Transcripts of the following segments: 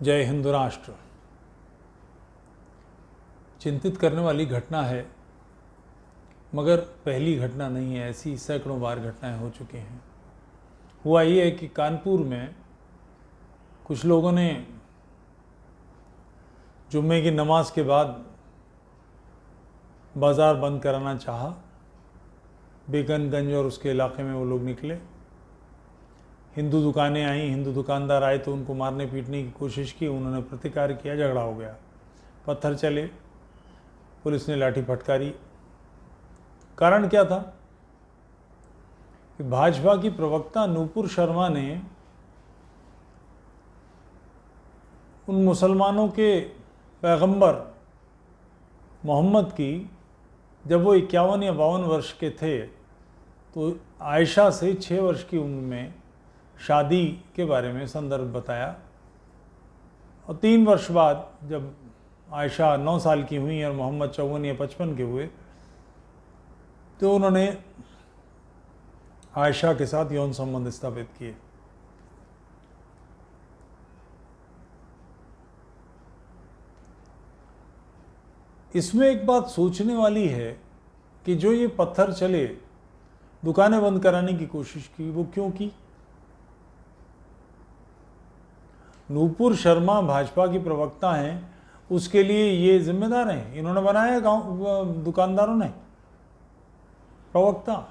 जय हिंद राष्ट्र। चिंतित करने वाली घटना है, मगर पहली घटना नहीं है, ऐसी सैकड़ों बार घटनाएं हो चुकी हैं। हुआ ये है कि कानपुर में कुछ लोगों ने जुम्मे की नमाज के बाद बाज़ार बंद कराना चाहा। बेगनगंज और उसके इलाके में वो लोग निकले, हिंदू दुकानें आईं, हिंदू दुकानदार आए तो उनको मारने पीटने की कोशिश की। उन्होंने प्रतिकार किया, झगड़ा हो गया, पत्थर चले, पुलिस ने लाठी फटकारी। कारण क्या था कि भाजपा की प्रवक्ता नूपुर शर्मा ने उन मुसलमानों के पैगंबर मोहम्मद की, जब वो 51 या 52 वर्ष के थे, तो आयशा से 6 वर्ष की उम्र में शादी के बारे में संदर्भ बताया। और 3 वर्ष बाद जब आयशा 9 साल की हुई और मोहम्मद 54 या 55 के हुए, तो उन्होंने आयशा के साथ यौन संबंध स्थापित किए। इसमें एक बात सोचने वाली है कि जो ये पत्थर चले, दुकानें बंद कराने की कोशिश की, वो क्यों की? नूपुर शर्मा भाजपा की प्रवक्ता हैं, उसके लिए ये जिम्मेदार हैं। इन्होंने बनाया गांव दुकानदारों ने प्रवक्ता।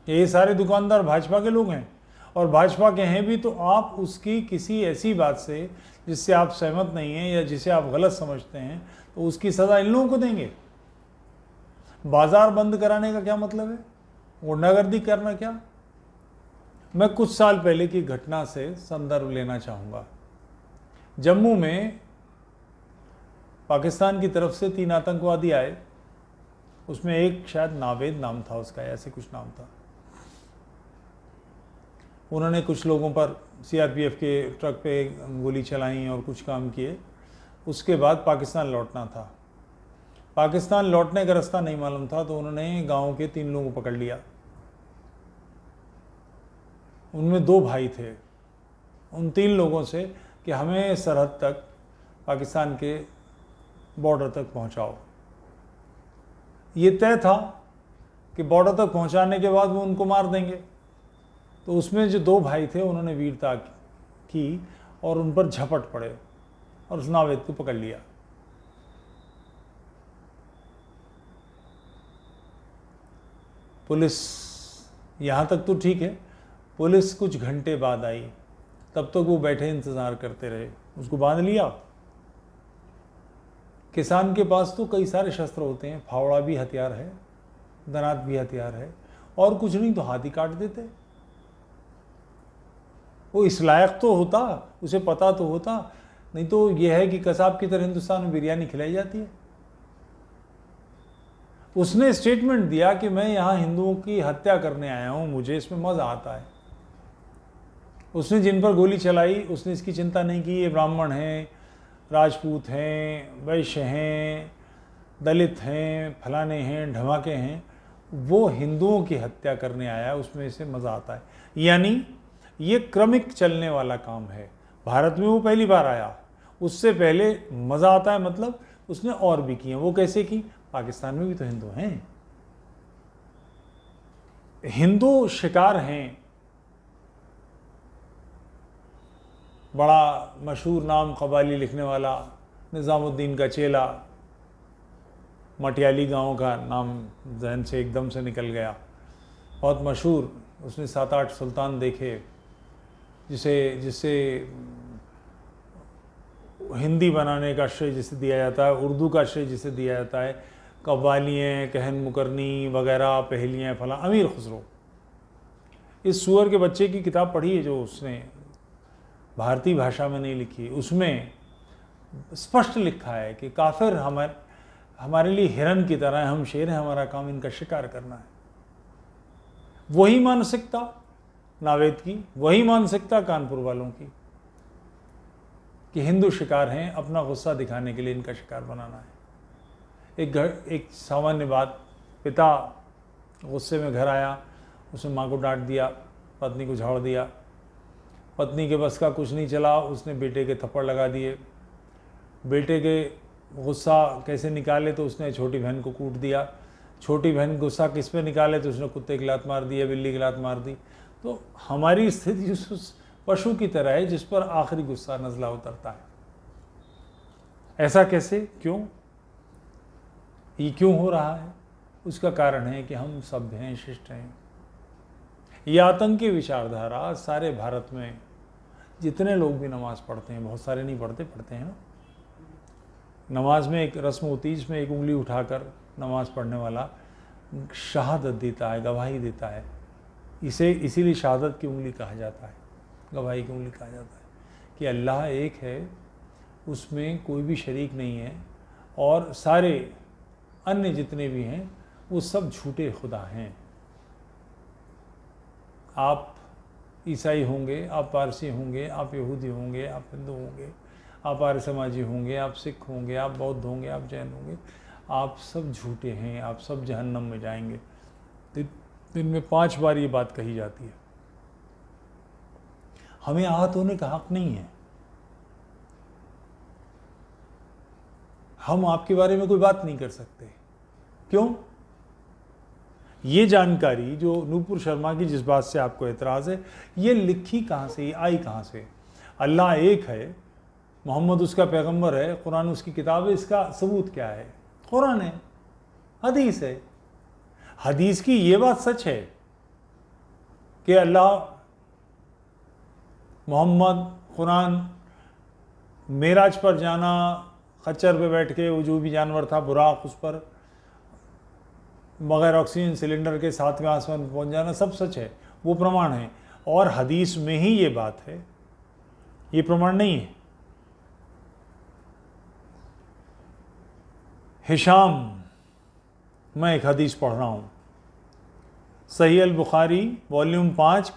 ये सारे दुकानदार भाजपा के लोग हैं, और भाजपा के हैं भी, तो आप उसकी किसी ऐसी बात से जिससे आप सहमत नहीं हैं या जिसे आप गलत समझते हैं, तो उसकी सज़ा इन लोगों को देंगे। बाज़ार बंद कराने का क्या मतलब है? गुंडागर्दी करना क्या? मैं कुछ साल पहले की घटना से संदर्भ लेना चाहूँगा। जम्मू में पाकिस्तान की तरफ से 3 आतंकवादी आए। उसमें एक शायद नावेद नाम था उसका, ऐसे कुछ नाम था। उन्होंने कुछ लोगों पर सीआरपीएफ के ट्रक पे गोली चलाई और कुछ काम किए। उसके बाद पाकिस्तान लौटना था। पाकिस्तान लौटने का रास्ता नहीं मालूम था, तो उन्होंने गांव के 3 लोगों को पकड़ लिया। उनमें 2 भाई थे। उन 3 लोगों से कि हमें सरहद तक, पाकिस्तान के बॉर्डर तक पहुंचाओ। ये तय था कि बॉर्डर तक पहुंचाने के बाद वो उनको मार देंगे। तो उसमें जो 2 भाई थे, उन्होंने वीरता की और उन पर झपट पड़े और उस नावेद को पकड़ लिया। पुलिस, यहाँ तक तो ठीक है, पुलिस कुछ घंटे बाद आई, तब तक वो बैठे इंतज़ार करते रहे। उसको बांध लिया। किसान के पास तो कई सारे शस्त्र होते हैं, फावड़ा भी हथियार है, दनात भी हथियार है, और कुछ नहीं तो हाथ ही काट देते। वो इस लायक तो होता, उसे पता तो होता, नहीं तो यह है कि कसाब की तरह हिंदुस्तान में बिरयानी खिलाई जाती है। उसने स्टेटमेंट दिया कि मैं यहाँ हिंदुओं की हत्या करने आया हूँ, मुझे इसमें मज़ा आता है। उसने जिन पर गोली चलाई, उसने इसकी चिंता नहीं की ये ब्राह्मण हैं, राजपूत हैं, वैश्य हैं, दलित हैं, फलाने हैं, ढमाके हैं। वो हिंदुओं की हत्या करने आया, उसमें इसे मज़ा आता है। यानी ये क्रमिक चलने वाला काम है। भारत में वो पहली बार आया, उससे पहले मज़ा आता है, मतलब उसने और भी किए। वो कैसे की? पाकिस्तान में भी तो हिंदू हैं, हिंदू शिकार हैं। बड़ा मशहूर नाम कव्वाली लिखने वाला निज़ामुद्दीन का चेला, मटियाली गांव का नाम जहन से एकदम से निकल गया, बहुत मशहूर। उसने 7-8 सुल्तान देखे, जिसे हिंदी बनाने का श्रेय जिसे दिया जाता है, उर्दू का श्रेय जिसे दिया जाता है, कव्वालियाँ, कहन मुकरनी वगैरह, पहेलियाँ, फला। अमीर खुसरो, इस सूअर के बच्चे की किताब पढ़ी है जो उसने भारतीय भाषा में नहीं लिखी। उसमें स्पष्ट लिखा है कि काफिर हमारे लिए हिरन की तरह है, हम शेर हैं, हमारा काम इनका शिकार करना है। वही मानसिकता नावेद की, वही मानसिकता कानपुर वालों की कि हिंदू शिकार हैं, अपना गुस्सा दिखाने के लिए इनका शिकार बनाना है। एक सामान्य बात, पिता गुस्से में घर आया, उसने माँ को डांट दिया, पत्नी को झाड़ दिया, पत्नी के बस का कुछ नहीं चला, उसने बेटे के थप्पड़ लगा दिए। बेटे के गुस्सा कैसे निकाले तो उसने छोटी बहन को कूट दिया। छोटी बहन गुस्सा किस पे निकाले तो उसने कुत्ते की लात मार दी या बिल्ली की लात मार दी। तो हमारी स्थिति उस पशु की तरह है जिस पर आखिरी गुस्सा नज़ला उतरता है। ऐसा कैसे, क्यों, ये क्यों हो रहा है? उसका कारण है कि हम सभ्य हैं, शिष्ट हैं। ये आतंकी विचारधारा सारे भारत में जितने लोग भी नमाज पढ़ते हैं, बहुत सारे नहीं पढ़ते, पढ़ते हैं ना, नमाज में एक रस्म होती है जिसमें एक उंगली उठाकर नमाज पढ़ने वाला शहादत देता है, गवाही देता है। इसे इसीलिए शहादत की उंगली कहा जाता है, गवाही की उंगली कहा जाता है कि अल्लाह एक है, उसमें कोई भी शरीक नहीं है और सारे अन्य जितने भी हैं वो सब झूठे खुदा हैं। आप ईसाई होंगे, आप पारसी होंगे, आप यहूदी होंगे, आप हिंदू होंगे, आप आर्य समाजी होंगे, आप सिख होंगे, आप बौद्ध होंगे, आप जैन होंगे, आप सब झूठे हैं, आप सब जहन्नम में जाएंगे। दिन में 5 बार ये बात कही जाती है। हमें आहत होने का हक नहीं है। हम आपके बारे में कोई बात नहीं कर सकते। क्यों? ये जानकारी जो नूपुर शर्मा की जिस बात से आपको एतराज़ है, ये लिखी कहाँ से, ये आई कहाँ से? अल्लाह एक है, मोहम्मद उसका पैगंबर है, कुरान उसकी किताब है, इसका सबूत क्या है? कुरान है, हदीस है। हदीस की ये बात सच है कि अल्लाह, मोहम्मद, कुरान, मेराज पर जाना, खच्चर पे बैठ के, वो जो भी जानवर था बुराक, उस पर बगैर ऑक्सीजन सिलेंडर के 7वें आसमान पर पहुँच जाना, सब सच है, वो प्रमाण है। और हदीस में ही ये बात है, ये प्रमाण नहीं है। हिशाम, मैं एक हदीस पढ़ रहा हूँ, सही अल बुखारी वॉल्यूम 5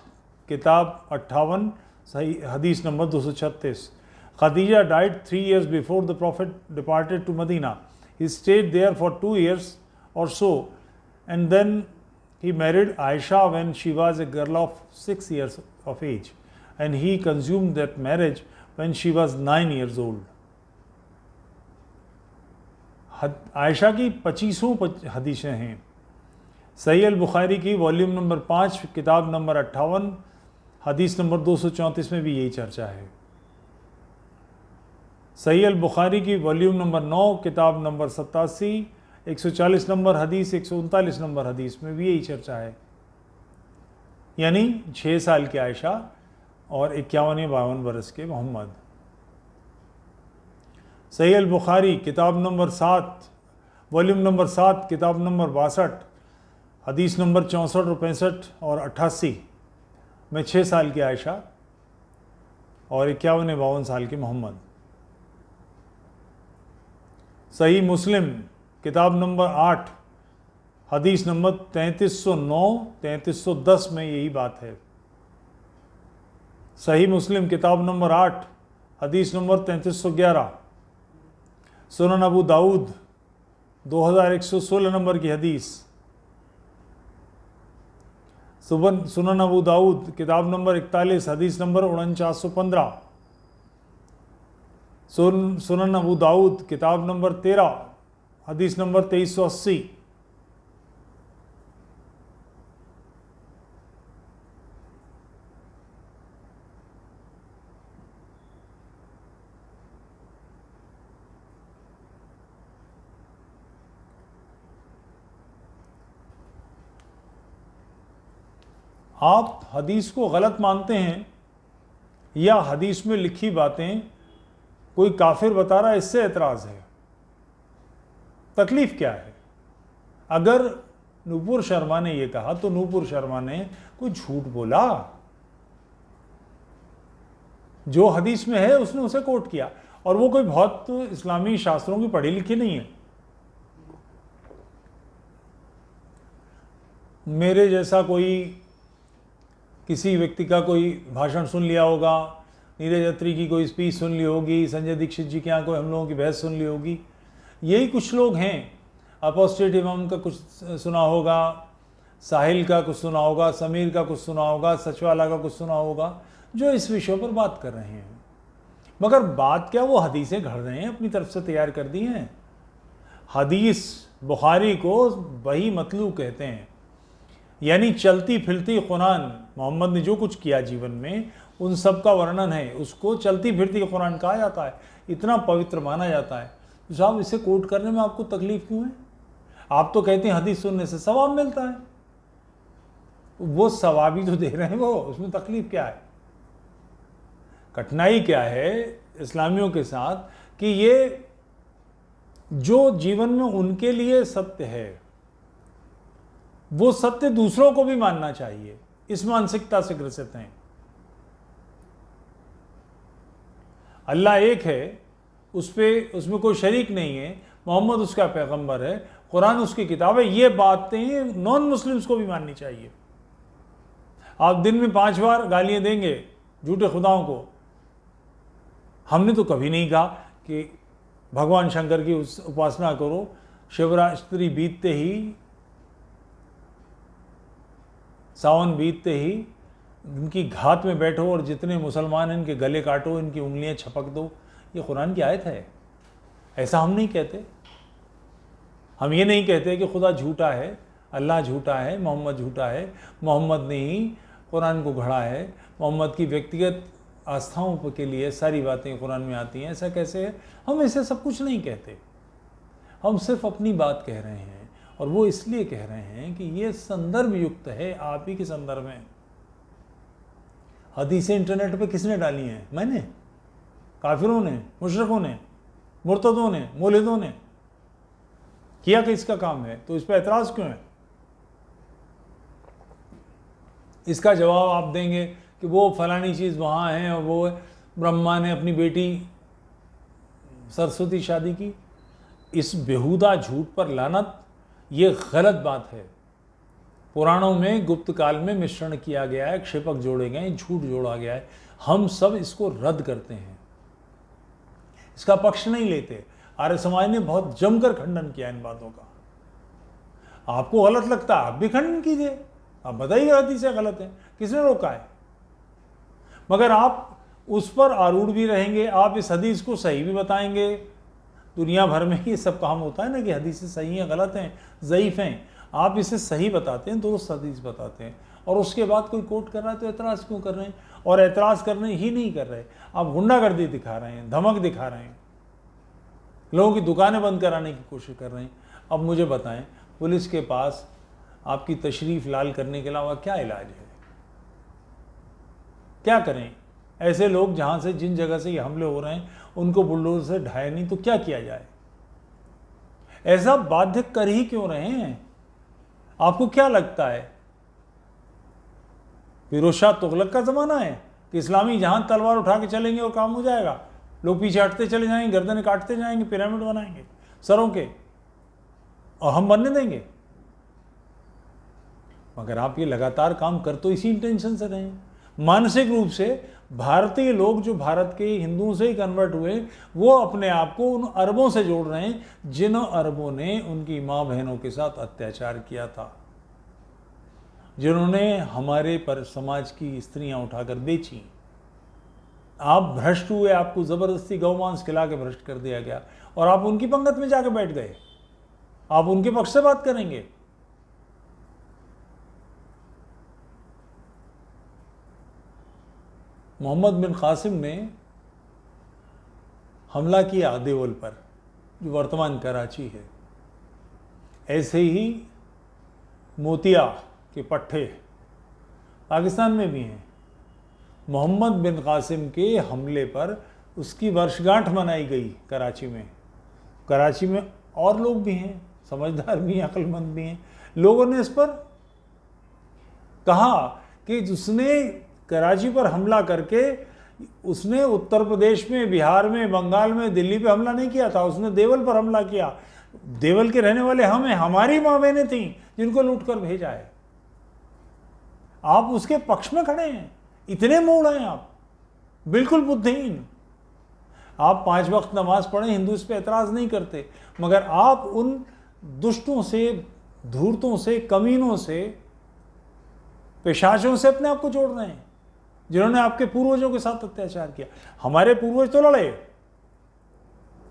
किताब 58, सही हदीस number 236। Khadija died 3 years before the Prophet departed to Medina. He stayed there for 2 years or so, and then he married Aisha when she was a girl of 6 years of age, and he consumed that marriage when she was 9 years old. Ayesha की 25 हदीसें हैं। सही अल बुखारी की volume number 5 किताब number 58 हदीस number 234 में भी यही चर्चा है। सही अल बुखारी की वॉल्यूम नंबर 9 किताब नंबर 87 140 नंबर हदीस 139 नंबर हदीस में भी यही चर्चा है। यानी 6 साल की आयशा और 51-52 बरस के मोहम्मद। सही अल बुखारी किताब नंबर 7 वॉल्यूम नंबर 7 किताब नंबर 62 हदीस नंबर 64 और 65 और 88 में 6 साल की आयशा और 51-52 साल के मोहम्मद। सही मुस्लिम किताब नंबर 8 हदीस नंबर 3309-3310 में यही बात है। सही मुस्लिम किताब नंबर 8 हदीस नंबर 3311। सुनन अबू दाऊद 2116 नंबर की हदीस। सुनन अबू दाऊद किताब नंबर 41 हदीस नंबर 4915। सुनन अबू दाऊद किताब नंबर 13 हदीस नंबर 2380। आप हदीस को गलत मानते हैं या हदीस में लिखी बातें कोई काफिर बता रहा है, इससे एतराज़ है। तकलीफ क्या है? अगर नूपुर शर्मा ने यह कहा तो नूपुर शर्मा ने कोई झूठ बोला। जो हदीस में है उसने उसे कोट किया, और वो कोई बहुत इस्लामी शास्त्रों की पढ़ी लिखी नहीं है। मेरे जैसा कोई किसी व्यक्ति का कोई भाषण सुन लिया होगा, नीरज अत्री की कोई स्पीच सुन ली होगी, संजय दीक्षित जी के यहाँ कोई हम लोगों की बहस सुन ली होगी। यही कुछ लोग हैं। अपोस्टेट इमाम का कुछ सुना होगा, साहिल का कुछ सुना होगा, समीर का कुछ सुना होगा, सचवाला का कुछ सुना होगा। जो इस विषय पर बात कर रहे हैं। मगर बात क्या, वो हदीसें घड़ रहे हैं, अपनी तरफ से तैयार कर दी हैं। हदीस बुखारी को वही मतलू कहते हैं, यानी चलती फिरती कुरान। मोहम्मद ने जो कुछ किया जीवन में उन सब का वर्णन है, उसको चलती फिरती कुरान कहा जाता है, इतना पवित्र माना जाता है। तो साहब इसे कोट करने में आपको तकलीफ क्यों है? आप तो कहते हैं हदीस सुनने से सवाब मिलता है, वो सवाब ही तो दे रहे हैं वो, उसमें तकलीफ क्या है? कठिनाई क्या है इस्लामियों के साथ कि ये जो जीवन में उनके लिए सत्य है वो सत्य दूसरों को भी मानना चाहिए, इस मानसिकता से ग्रसित हैं। अल्लाह एक है, उसमें कोई शरीक नहीं है, मोहम्मद उसका पैगंबर है, कुरान उसकी किताब है, ये बातें नॉन मुस्लिम्स को भी माननी चाहिए। आप दिन में 5 बार गालियां देंगे झूठे खुदाओं को। हमने तो कभी नहीं कहा कि भगवान शंकर की उपासना करो, शिवरात्रि बीतते ही, सावन बीतते ही इनकी घात में बैठो और जितने मुसलमान इनके गले काटो, इनकी उंगलियां छपक दो। ये कुरान की आयत है, ऐसा हम नहीं कहते। हम ये नहीं कहते कि खुदा झूठा है, अल्लाह झूठा है, मोहम्मद झूठा है, मोहम्मद ने ही कुरान को गढ़ा है, मोहम्मद की व्यक्तिगत आस्थाओं के लिए सारी बातें कुरान में आती हैं, ऐसा कैसे है? हम ऐसे सब कुछ नहीं कहते, हम सिर्फ अपनी बात कह रहे हैं, और वो इसलिए कह रहे हैं कि ये संदर्भ युक्त है, आप ही के संदर्भ में। हदीसें इंटरनेट पे किसने डाली हैं? मैंने, काफिरों ने, मुशरिकों ने, मुर्तदों ने, मौलिदों ने किया कि इसका काम है, तो इस पर एतराज़ क्यों है? इसका जवाब आप देंगे कि वो फलानी चीज़ वहाँ है और वो ब्रह्मा ने अपनी बेटी सरस्वती शादी की। इस बेहुदा झूठ पर लानत, ये गलत बात है। पुराणों में गुप्त काल में मिश्रण किया गया है, क्षेपक जोड़े गए, झूठ जोड़ा गया है, हम सब इसको रद्द करते हैं, इसका पक्ष नहीं लेते। आर्य समाज ने बहुत जमकर खंडन किया इन बातों का। आपको गलत लगता है, आप भी खंडन कीजिए, आप बताइए हदीसें गलत है, किसने रोका है? मगर आप उस पर आरूढ़ भी रहेंगे, आप इस हदीस को सही भी बताएंगे। दुनिया भर में ये सब काम होता है ना कि हदीसें सही हैं, गलत हैं, ज़ईफ़ हैं। आप इसे सही बताते हैं, दुरुस्त हदीस बताते हैं, और उसके बाद कोई कोट कर रहा है तो एतराज़ क्यों कर रहे हैं? और एतराज़ करने ही नहीं कर रहे, आप गुंडागर्दी दिखा रहे हैं, धमक दिखा रहे हैं, लोगों की दुकानें बंद कराने की कोशिश कर रहे हैं। अब मुझे बताएं, पुलिस के पास आपकी तशरीफ़ लाल करने के अलावा क्या इलाज है? क्या करें? ऐसे लोग जहाँ से, जिन जगह से ये हमले हो रहे हैं, उनको बुलडोजर से ढाए नहीं तो क्या किया जाए? ऐसा बाध्य कर ही क्यों रहे हैं? आपको क्या लगता है फिरोज शाह तुगलक का ज़माना है कि इस्लामी जहां तलवार उठा के चलेंगे और काम हो जाएगा? लोग पीछे हटते चले जाएंगे, गर्दनें काटते जाएंगे, पिरामिड बनाएंगे सरों के, और हम बनने देंगे? मगर आप ये लगातार काम कर तो इसी इंटेंशन से रहे हैं। मानसिक रूप से भारतीय लोग जो भारत के हिंदुओं से ही कन्वर्ट हुए, वो अपने आप को उन अरबों से जोड़ रहे हैं जिन अरबों ने उनकी माँ बहनों के साथ अत्याचार किया था, जिन्होंने हमारे पर समाज की स्त्रियां उठाकर बेची। आप भ्रष्ट हुए, आपको ज़बरदस्ती गौमांस खिला के भ्रष्ट कर दिया गया, और आप उनकी पंगत में जाकर बैठ गए, आप उनके पक्ष से बात करेंगे। मोहम्मद बिन कासिम ने हमला किया देवल पर, जो वर्तमान कराची है। ऐसे ही मोतिया के पट्टे पाकिस्तान में भी हैं। मोहम्मद बिन कासिम के हमले पर उसकी वर्षगांठ मनाई गई कराची में। कराची में और लोग भी हैं, समझदार भी हैं, अक्लमंद भी हैं। लोगों ने इस पर कहा कि उसने कराची पर हमला करके, उसने उत्तर प्रदेश में, बिहार में, बंगाल में, दिल्ली पे हमला नहीं किया था, उसने देवल पर हमला किया। देवल के रहने वाले हम हैं, हमारी माँ बहनें थीं जिनको लूट कर भेजा है। आप उसके पक्ष में खड़े हैं, इतने मूढ़ हैं आप, बिल्कुल बुद्धिहीन। आप 5 वक्त नमाज पढ़ें, हिंदू इस पर एतराज़ नहीं करते, मगर आप उन दुष्टों से, धूर्तों से, कमीनों से, पेशाचों से अपने आप को जोड़ रहे हैं। जिन्होंने आपके पूर्वजों के साथ अत्याचार किया। हमारे पूर्वज तो लड़े,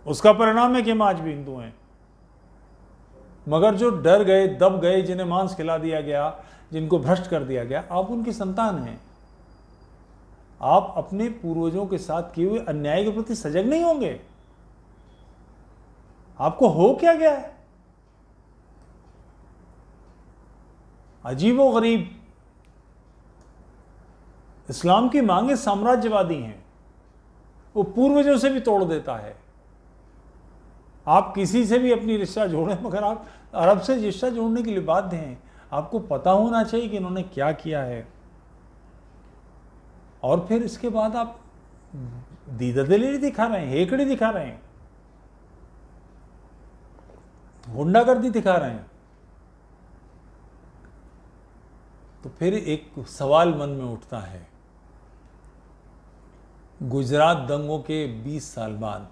उसका परिणाम है कि हम आज भी हिंदू हैं। मगर जो डर गए, दब गए, जिन्हें मांस खिला दिया गया, जिनको भ्रष्ट कर दिया गया, आप उनकी संतान हैं। आप अपने पूर्वजों के साथ किए हुए अन्याय के प्रति सजग नहीं होंगे? आपको हो क्या गया है? अजीब व गरीब। इस्लाम की मांगे साम्राज्यवादी हैं, वो पूर्वजों से भी तोड़ देता है। आप किसी से भी अपनी रिश्ता जोड़ें, मगर आप अरब से रिश्ता जोड़ने के लिए बाध्य हैं। आपको पता होना चाहिए कि इन्होंने क्या किया है, और फिर इसके बाद आप दीदादिली दिखा रहे हैं, हेकड़ी दिखा रहे हैं, गुंडागर्दी दिखा रहे हैं। तो फिर एक सवाल मन में उठता है, गुजरात दंगों के 20 साल बाद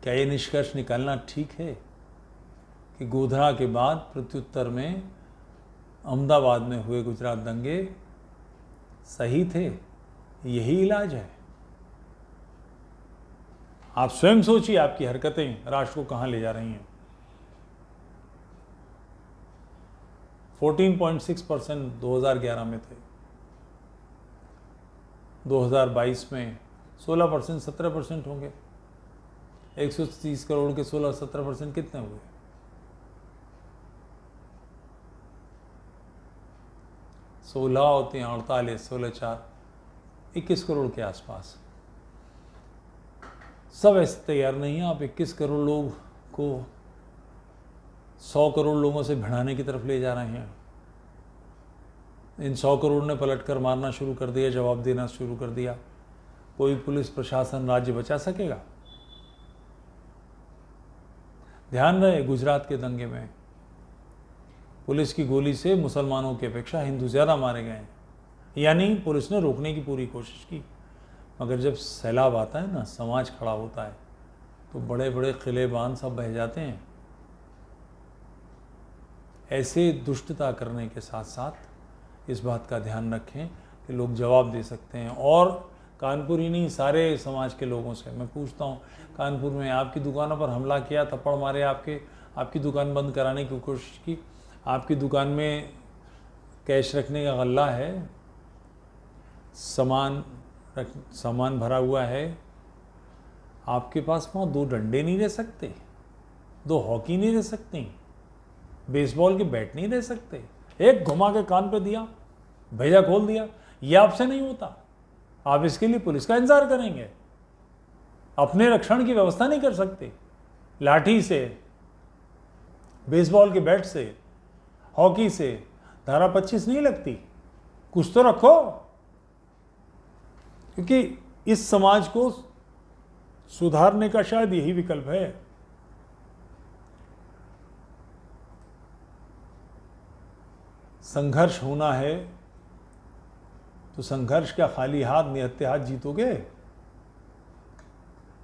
क्या ये निष्कर्ष निकालना ठीक है कि गोधरा के बाद प्रत्युत्तर में अहमदाबाद में हुए गुजरात दंगे सही थे? यही इलाज है? आप स्वयं सोचिए, आपकी हरकतें राष्ट्र को कहां ले जा रही हैं। 14.6% 2011 में थे, 2022 में 16%, 17% होंगे। 130 करोड़ के 16-17% कितने हुए? 16 होते हैं 48, 16-4, 21 करोड़ के आसपास। सब ऐसे तैयार नहीं है। आप 21 करोड़ लोग को 100 करोड़ लोगों से भिड़ाने की तरफ ले जा रहे हैं। इन 100 करोड़ ने पलटकर मारना शुरू कर दिया, जवाब देना शुरू कर दिया। कोई पुलिस प्रशासन राज्य बचा सकेगा? ध्यान रहे, गुजरात के दंगे में पुलिस की गोली से मुसलमानों की अपेक्षा हिंदू ज़्यादा मारे गए, यानी पुलिस ने रोकने की पूरी कोशिश की। मगर जब सैलाब आता है ना, समाज खड़ा होता है, तो बड़े बड़े किले बांध सब बह जाते हैं। ऐसे दुष्टता करने के साथ साथ इस बात का ध्यान रखें कि लोग जवाब दे सकते हैं। और कानपुर ही नहीं, सारे समाज के लोगों से मैं पूछता हूँ, कानपुर में आपकी दुकानों पर हमला किया, थप्पड़ मारे, आपकी दुकान बंद कराने की कोशिश की, आपकी दुकान में कैश रखने का गल्ला है, सामान भरा हुआ है, आपके पास वहाँ 2 डंडे नहीं रह सकते, 2 हॉकी नहीं रह सकती, बेसबॉल के बैट नहीं रह सकते, एक घुमा के कान पे दिया, भेजा खोल दिया, ये आपसे नहीं होता। आप इसके लिए पुलिस का इंतजार करेंगे, अपने रक्षण की व्यवस्था नहीं कर सकते। लाठी से, बेसबॉल के बैट से, हॉकी से धारा 25 नहीं लगती। कुछ तो रखो, क्योंकि इस समाज को सुधारने का शायद यही विकल्प है। संघर्ष होना है तो संघर्ष क्या खाली हाथ निहत्ते हाथ जीतोगे?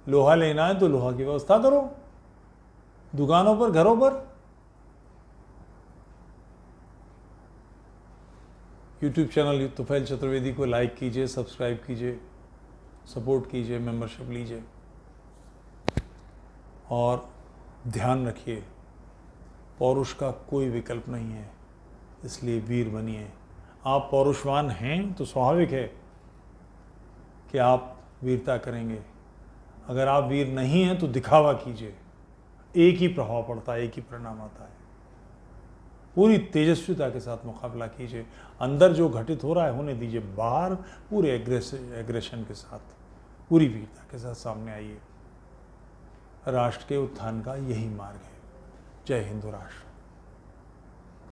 लोहा लेना है तो लोहा की व्यवस्था करो, दुकानों पर, घरों पर। यूट्यूब चैनल तुफैल चतुर्वेदी को लाइक कीजिए, सब्सक्राइब कीजिए, सपोर्ट कीजिए, मेंबरशिप लीजिए। और ध्यान रखिए, पौरुष का कोई विकल्प नहीं है, इसलिए वीर बनिए। आप पौरुषवान हैं तो स्वाभाविक है कि आप वीरता करेंगे। अगर आप वीर नहीं हैं तो दिखावा कीजिए, एक ही प्रभाव पड़ता है, एक ही परिणाम आता है। पूरी तेजस्विता के साथ मुकाबला कीजिए। अंदर जो घटित हो रहा है होने दीजिए, बाहर पूरे एग्रेशन के साथ, पूरी वीरता के साथ सामने आइए। राष्ट्र के उत्थान का यही मार्ग है। जय हिंद राष्ट्र।